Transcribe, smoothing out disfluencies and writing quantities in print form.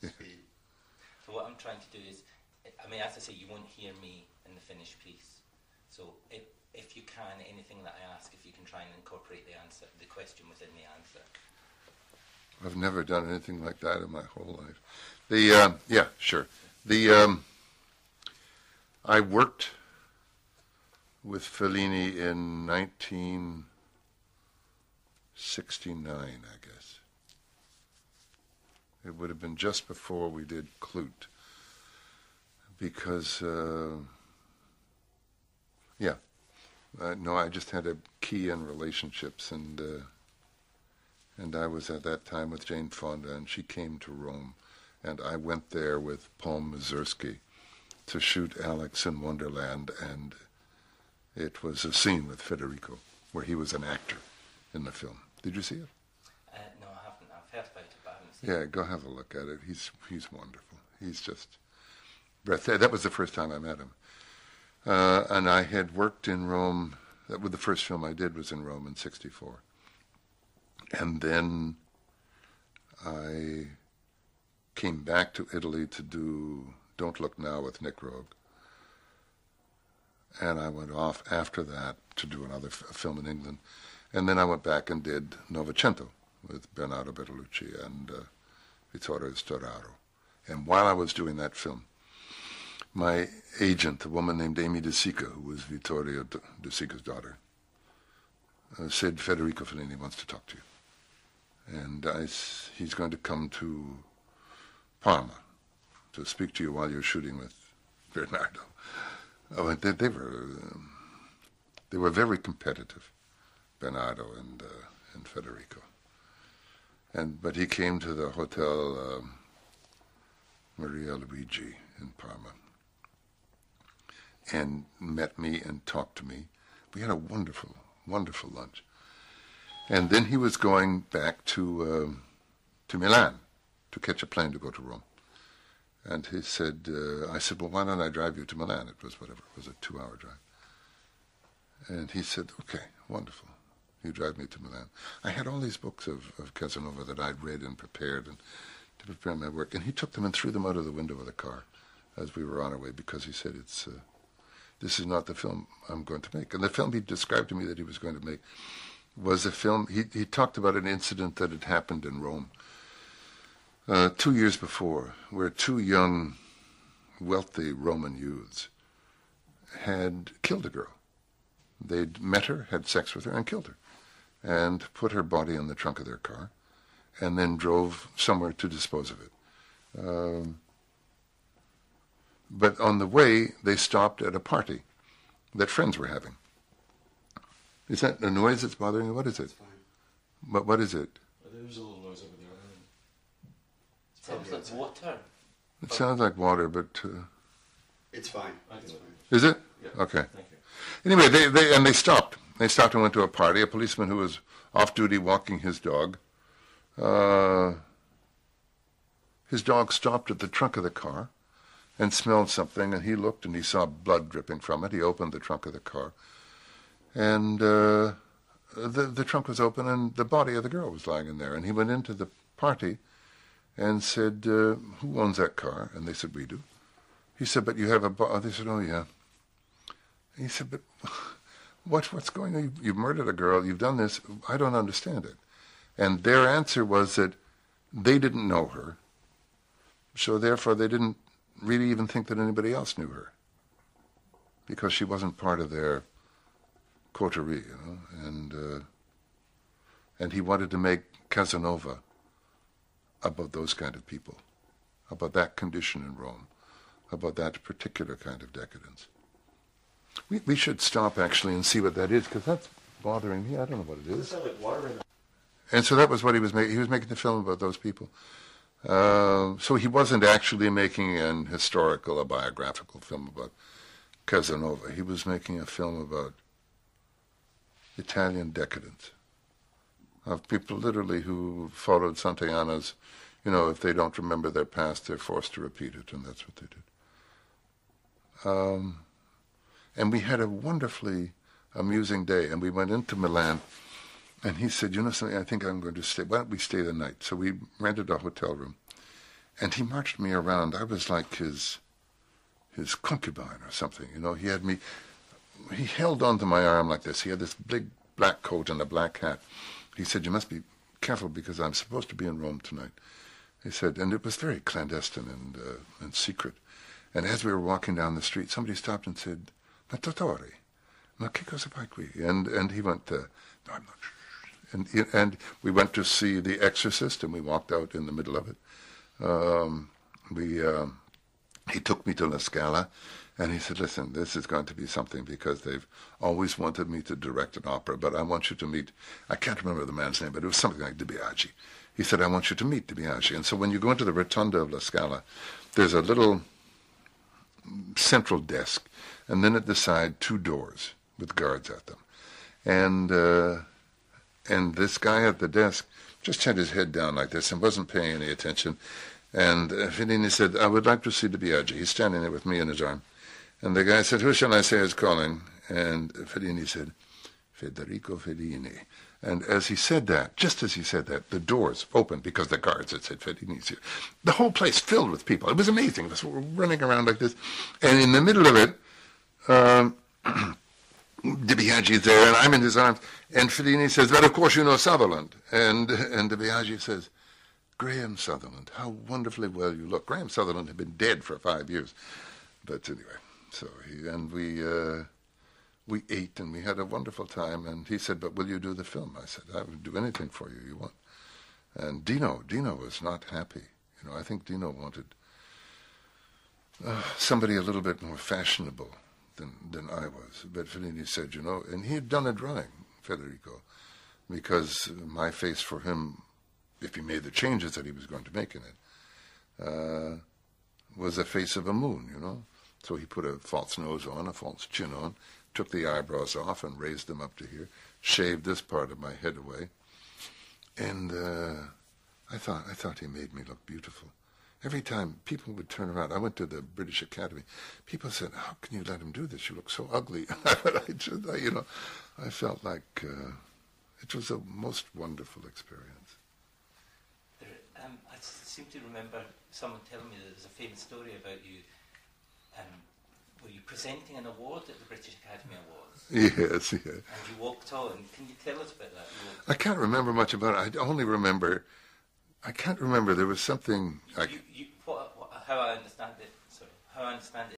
Speed. So what I'm trying to do is, I mean, as I say, you won't hear me in the finished piece. So if you can, anything that I ask, if you can try and incorporate the question within the answer. I've never done anything like that in my whole life. Yeah, sure. I worked with Fellini in 1969, I guess. It would have been just before we did Klute, because, no, I just had a key in relationships, and I was at that time with Jane Fonda, and she came to Rome, and I went there with Paul Mazursky to shoot Alex in Wonderland, and it was a scene with Federico where he was an actor in the film. Did you see it? No, I haven't. I've heard about it, but I haven't seen it. Yeah, go have a look at it. He's wonderful. He's just breathtaking. That was the first time I met him. And I had worked in Rome. That was the first film I did was in Rome in '64. And then I came back to Italy to do Don't Look Now with Nick Rogue. And I went off after that to do another film in England. And then I went back and did Novecento with Bernardo Bertolucci and Vittorio Storaro. And while I was doing that film, my agent, a woman named Amy De Sica, who was Vittorio De Sica's daughter, said, Federico Fellini wants to talk to you. And he's going to come to Parma to speak to you while you're shooting with Bernardo. Oh, and they were very competitive, Bernardo and Federico. But he came to the Hotel Maria Luigi in Parma and met me and talked to me. We had a wonderful, wonderful lunch. And then he was going back to Milan to catch a plane to go to Rome. And he said, I said, well, why don't I drive you to Milan? It was whatever, it was a 2-hour drive. And he said, okay, wonderful. You drive me to Milan. I had all these books of Казанова that I'd read and prepared and to prepare my work. And he took them and threw them out of the window of the car as we were on our way because he said, this is not the film I'm going to make. And the film he described to me that he was going to make was a film, he talked about an incident that had happened in Rome 2 years before, where 2 young, wealthy Roman youths had killed a girl. They'd met her, had sex with her, and killed her, and put her body in the trunk of their car, and then drove somewhere to dispose of it. But on the way, they stopped at a party that friends were having. Is that a noise that's bothering you? What is it? It's fine. What is it? There's a little noise over there. Sounds like water. It sounds like water, but... It's fine. It's fine. Is it? Yeah. Okay. Thank you. Anyway, they stopped. They stopped and went to a party. A policeman who was off duty walking his dog. His dog stopped at the trunk of the car and smelled something, and he looked and he saw blood dripping from it. He opened the trunk of the car, and the trunk was open, and the body of the girl was lying in there. And he went into the party and said, who owns that car? And they said, we do. He said, but you have a They said, oh, yeah. And he said, but what's going on? You've murdered a girl. You've done this. I don't understand it. And their answer was that they didn't know her, so therefore they didn't really even think that anybody else knew her, because she wasn't part of their coterie, you know. And he wanted to make Казанова about those kind of people, about that condition in Rome, about that particular kind of decadence. We should stop, actually, and see what that is, because that's bothering me. I don't know what it is. Does it sound like water in there? And so that was what he was making. He was making the film about those people. So he wasn't actually making a biographical film about Казанова. He was making a film about Italian decadence, of people literally who followed Santayana's, if they don't remember their past, they're forced to repeat it, and that's what they did. And we had a wonderfully amusing day, and we went into Milan, And he said, you know something, I think I'm going to stay. Why don't we stay the night? So we rented a hotel room. And he marched me around. I was like his concubine or something. You know, he had me, he held onto my arm like this. He had this big black coat and a black hat. He said, you must be careful because I'm supposed to be in Rome tonight. He said, and it was very clandestine and secret. And as we were walking down the street, somebody stopped and said, ma dottore, ma che cosa fai qui? And he went, no, I'm not sure. And we went to see The Exorcist, and we walked out in the middle of it. He took me to La Scala, and he said, listen, this is going to be something because they've always wanted me to direct an opera, but I want you to meet, I can't remember the man's name, but it was something like De Biagi. He said, I want you to meet De Biagi. And so when you go into the rotunda of La Scala, there's a little central desk, and then at the side, 2 doors with guards at them. And this guy at the desk just had his head down like this and wasn't paying any attention. And Fellini said, I would like to see De Biagi. He's standing there with me in his arm. And the guy said, who shall I say is calling? And Fellini said, Federico Fellini. And as he said that, just as he said that, the doors opened because the guards had said Fellini's here. The whole place filled with people. It was amazing. We were running around like this. And in the middle of it, De Biagi is there, and I'm in his arms. And Fellini says, well, of course you know Sutherland. And De Biagi says, Graham Sutherland, how wonderfully well you look. Graham Sutherland had been dead for 5 years. But anyway, so we ate and we had a wonderful time. And he said, but will you do the film? I said, I would do anything for you you want. And Dino was not happy. You know, I think Dino wanted somebody a little bit more fashionable than I was. But Fellini said, you know, and he had done a drawing, Federico, because my face for him, if he made the changes that he was going to make in it, was a face of a moon, you know. So he put a false nose on, a false chin on, took the eyebrows off and raised them up to here, shaved this part of my head away. And I thought he made me look beautiful. Every time people would turn around, I went to the British Academy. People said, how can you let him do this? You look so ugly. I felt like it was a most wonderful experience. I seem to remember someone telling me that there's a famous story about you. Were you presenting an award at the British Academy Awards? Yes, yeah. And you walked on. Can you tell us about that? I can't remember much about it. I can't remember. There was something. How I understand